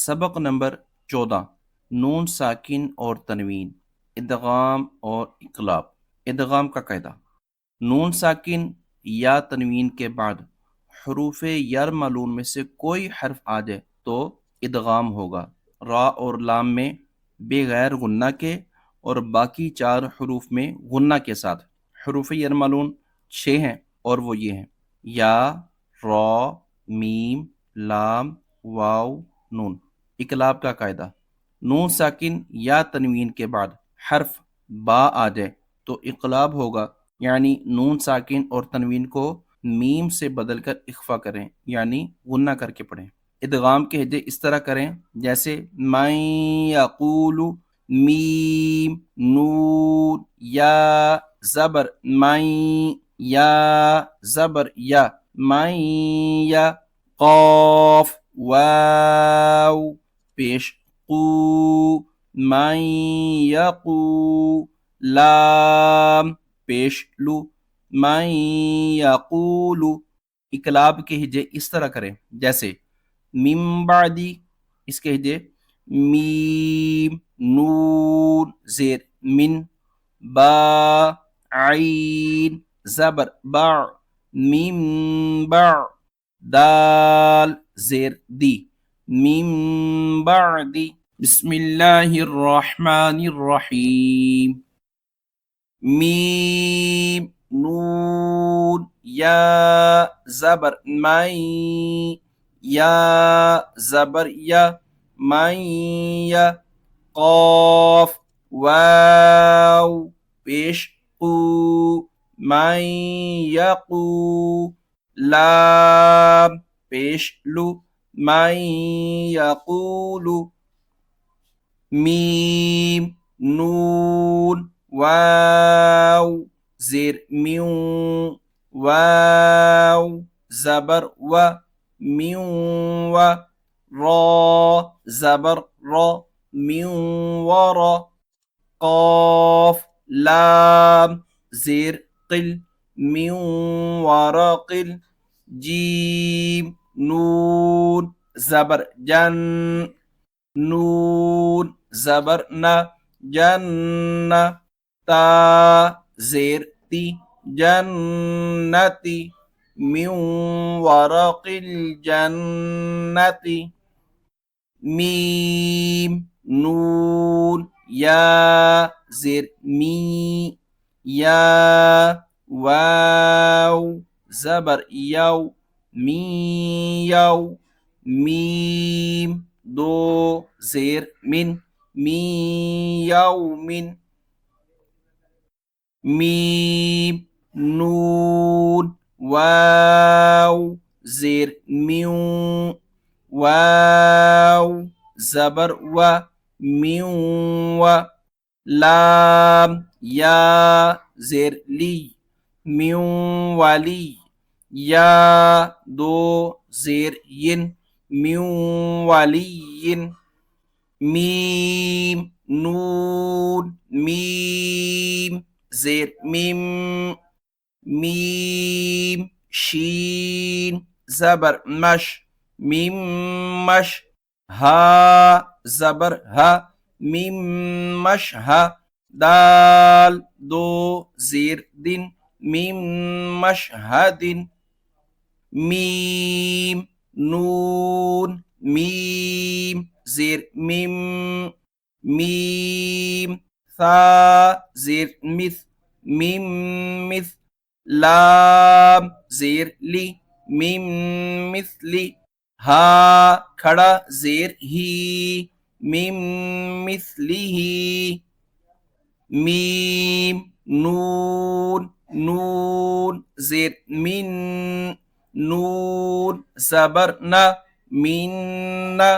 सबक नंबर 14 नून साकिन और तनवीन, इदगाम और इकलाब। इदगाम का कायदा। नून साकिन या तनवीन के बाद हरूफ यार मालूम में से कोई हर्फ आ जाए तो इदगाम होगा। रा और लाम में बेगैर गुन्ना के और बाकी चार हरूफ में गुन्ना के साथ। हरूफ यार मालूम 6 हैं और वो ये हैं: या, रा, मीम, लाम, वाव, नून। इकलाब का कायदा। नून साकिन या तनवीन के बाद हर्फ बा आ जाए तो इकलाब होगा, यानी नून साकिन और तनवीन को मीम से बदलकर इख्फा करें, यानी गुन्ना करके पढ़ें। इदगाम के हिज्जे इस तरह करें जैसे मैं यकूलु, मीम, नून, या जबर मैं, या जबर या मैं, या कॉफ, वाव पेश कू, मैं यकू, लाम पेश लू, मैं यकूलु। इकलाब के हिज्जे इस तरह करें जैसे मिम बादी, इसके हिज्जे मीम, नून जेर मिन, बा, आइन जबर बा, मिम बा, दाल जेर दी, मिम बादी। बिस्मिल्लाहिर रहमानिर रहीम। मीम, नून, या जबर माई, या जबर या माई, या कॉफ, वाव पेश कू, माई यकू, लाम पेश लू, माई यकूलु। मीम, नून, वाव जेर म्यू, वाव जबर व, म्यू व, रा जबर रा, म्यू व रा, कॉफ, लाम जेर किल, म्यू वरकिल, जीम, नून जबर जन, नून जबर न, जन्ना, ता जेर ती, जन्नती, मिन वरकिल जन्नती। मीम, नून, या जेर मी, या वाव जबर यौ, मी यौ, मीम दो जेर मिन, मी यौमिन। मीम, नून, वाव जेर म्यू, वाव जबर व, म्यू व, लाम, या जेर ली, म्यू वाली, या दो जेर यिन, म्यू वालियिन। मीम, नून, मीम जेर मिम, मीम, शीन जबर मश, मिम मश, हा जबर हा, मिम मश हा, दाल दो जेर दिन, मिम मशहदिन। मीम, नून, मीम जेर मिम, मीम, सा जेर मिस, मिम मिस, लाम जेर ली, मिम मिसली, हा खड़ा जेर ही, मिम मिसलिही। मीम, नून, नून जेर मिन, नून जबर न, मिन्ना,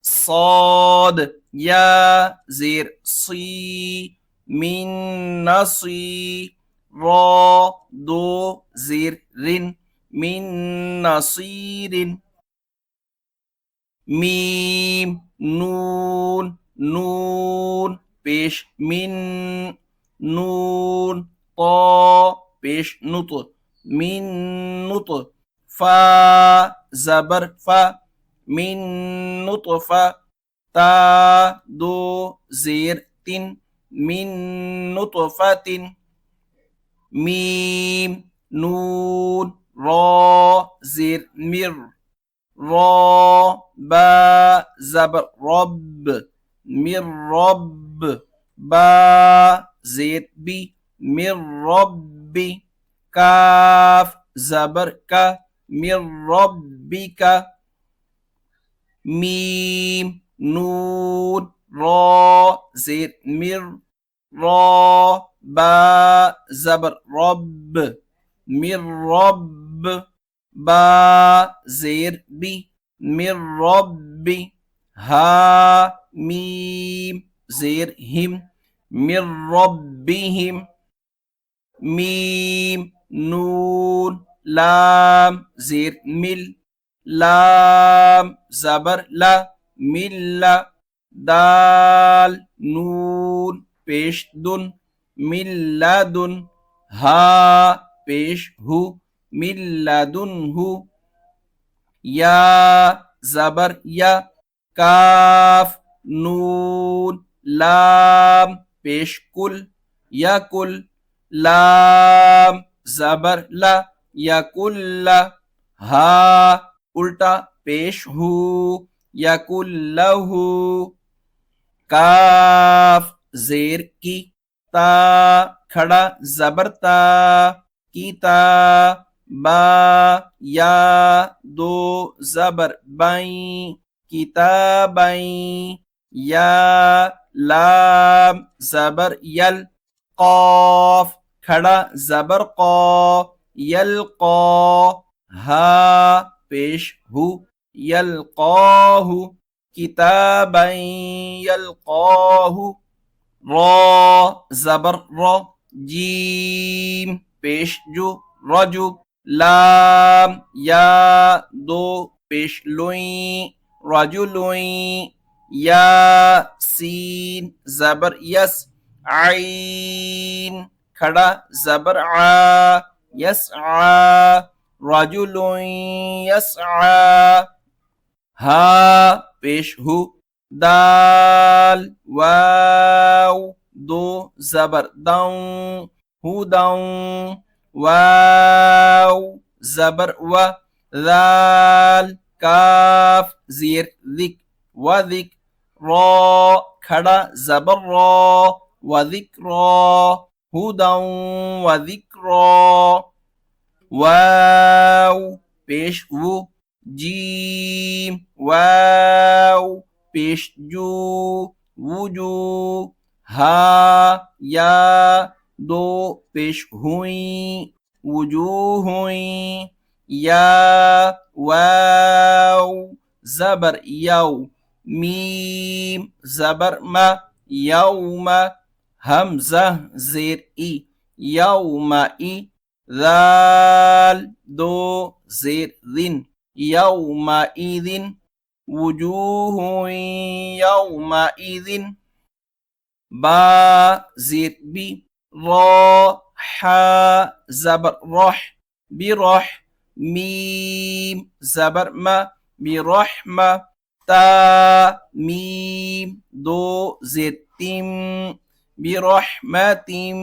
صاد या जेर सी, मिन नसी, रा दो जेर रिन, मिन नसीरिन। मीम, नून, नून पेश मिन, नून, ता पेश नुत, मिन नुत, फा जबर फा, मिन नुतफा, ता दो ज़ेर तिन मिन नुतफ़तिन मीम नून रॉ ज़ेर मिर रॉ बा ज़बर रब मिर रब बा ज़ेर बी मिर रब्बी काफ ज़बर का मिर रब्बिका मीम नून रॉ ज़ेर मिर रॉ बा ज़बर रब मिर रब बा ज़ेर बी मिर रब्बी हा मीम ज़ेर हिम मिर रब्बिहिम मीम नून लाम ज़ेर मिल लाम ज़बर ला मिल्ला दाल नून पेश दुन मिल्लादुन हा पेश हु मिल्लादुनहु या ज़बर या काफ नून लाम पेश कुल या कुल लाम ज़बर ला या कुल्ला हा उल्टा पेश हु या कुल्लहु काफ ज़ेर की ता खड़ा ज़बर ता कीता बा या दो ज़बर बाई किताबाई या लाम ज़बर यल क़ाफ खड़ा ज़बर क़ा यल्क़ा हा पेश हु यल्क़ाहु किताबन यल्क़ाहु रॉ ज़बर रॉ जीम पेश जु रजु लाम या दो पेश लुई रजुलुई या सीन ज़बर यस आइन खड़ा ज़बर आ यस आ रजुलुई यस आ हा पेश हु दाल वाव दो ज़बर दाऊं हु दाऊं वाव ज़बर व दाल काफ ज़ेर दिक वदिक रॉ खड़ा ज़बर रॉ वदिक्रा हुदां वदिक्रा वाव पेश वु जीम वाव पेश जू वुजू हा या दो पेश हुई वुजू हुई या वाव ज़बर यौ मीम ज़बर मा यौमा हमज़ा ज़ेर ई यौमा ई ज़ाल दो ज़ेर दिन यौमा इदिन वुजूहु यौमा इदिन बा ज़ेर बी रॉ हा ज़बर रॉह बिरॉह मीम ज़बर मा बिरहमा ता मीम दो ज़ेर तिम बिरहमतिम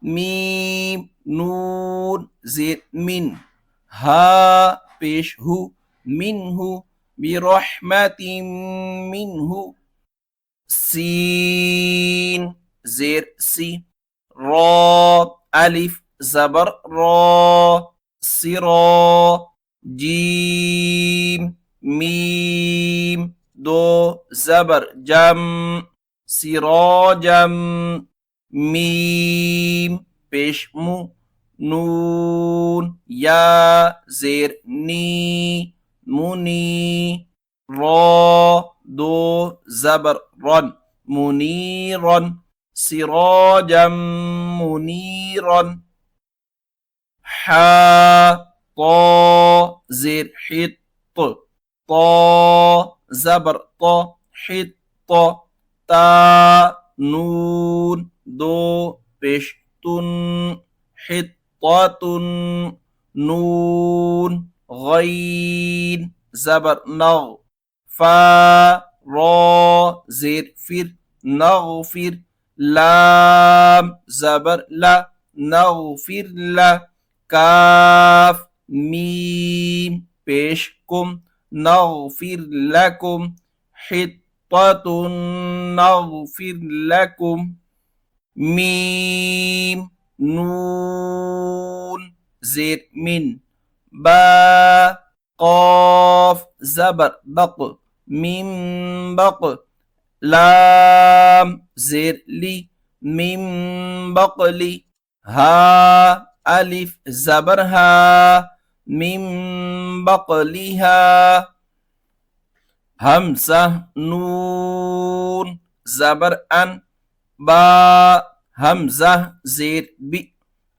मीम नून ज़ेर मिन हा पेश हु मिनहु बिरहमतिम मिनहु सीन ज़ेर सी रॉ अलिफ ज़बर रॉ सिरा जीम मीम दो ज़बर जम सिराजम मीम पेश मु नून या ज़ेर नी मुनी रॉ दो ज़बर रन मुनीरन सिराजम मुनीरन हा ता ज़ेर हित ता ज़बर ता हित ता नून दो पेश तुन हित्ततुन नून गईन ज़बर नग फा रॉ जेर फिर नगफिर लाम जबर ला नगफिर ला काफ मीम पेश कुम नगफिर लकुम हित्ततुन नगफिर लकुम मीम नून जेर मिन बा कॉफ जबर बक मिम बक लाम जेर ली मिम बकली हा अलिफ जबर हा मिम बकलिहा हमसा नून जबर अन बा हमजा जेर बि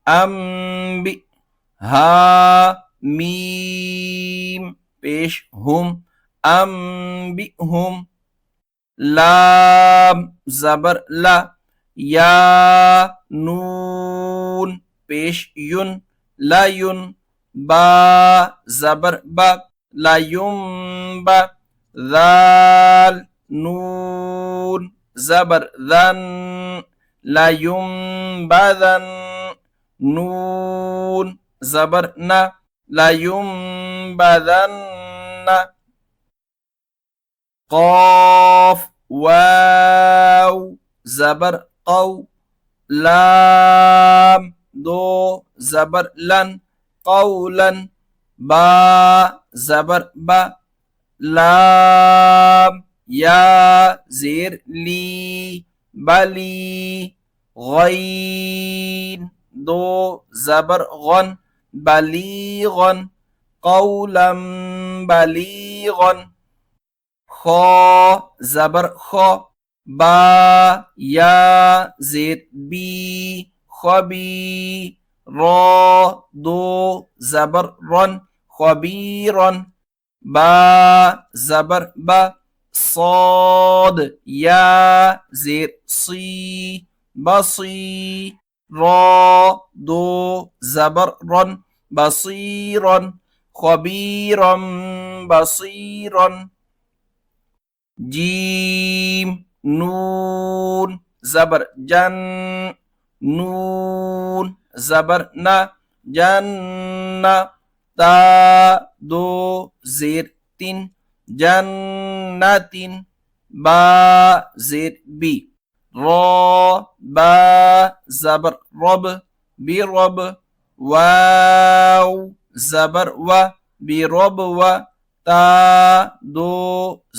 अम बि हा मीम पेश हुम अम बि हुम लाम जबर ला या नून पेश युन लायुन बा जबर बा लायुम बा दाल नून जबर दन लायुम बदन नून जबर न लायुम बदन قاف واو زبر قو لام دو زبر لن قولا با زبر با لام يا زير لي بلي غين دو زبر غن بليغا قولا بليغا خا زبر خا با یا زید بی خبی را دو زبر رن خبیرن با زبر با صاد یا زیر صی بصی را دو زبر رن بصیرن خبیرن بصیرن जीम नून जबर जन नून जबर न जन्ना ता दो जेर तीन जन्नतिन बा जेर बी रो बा जबर रब बी रब वाव जबर व बी रब व ता दो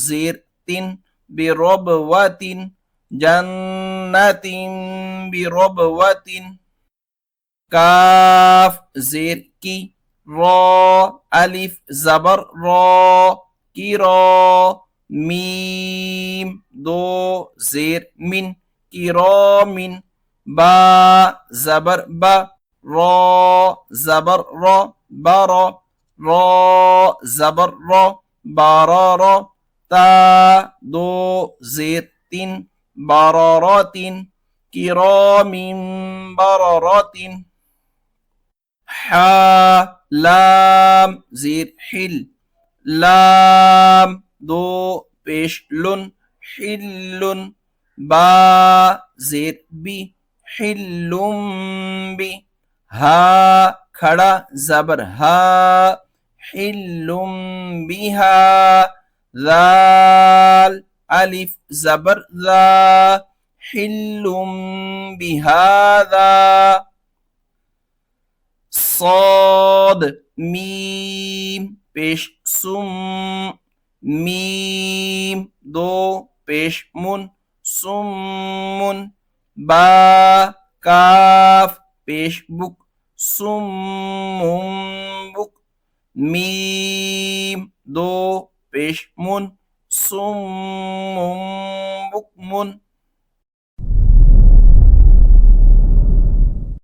जेर तीन बिरबवातिन जन्नतिन बिरबवातिन काफ जेर की रो अलिफ जबर रो की रो मीम दो जेर मिन की रो मिन बा जबर बा रो जबर रो बारो रो जबर रो बारो रो ता दो जेर तीन बारारातिन किरामिन बारारातिन हा लाम जेर हिल लाम दो पेश लुन हिल्लुन बा जेर बी हिल्लुम बी हा खड़ा जबर हा हिल्लुम बिहा ذال ألف زبر ذا حل بهذا صاد ميم पेश सुम मीम दो पेश मुन सुमुन बा काफ पेश बुक सुमुम बुक मीम दो पेश मुन सुमुम बुकमुन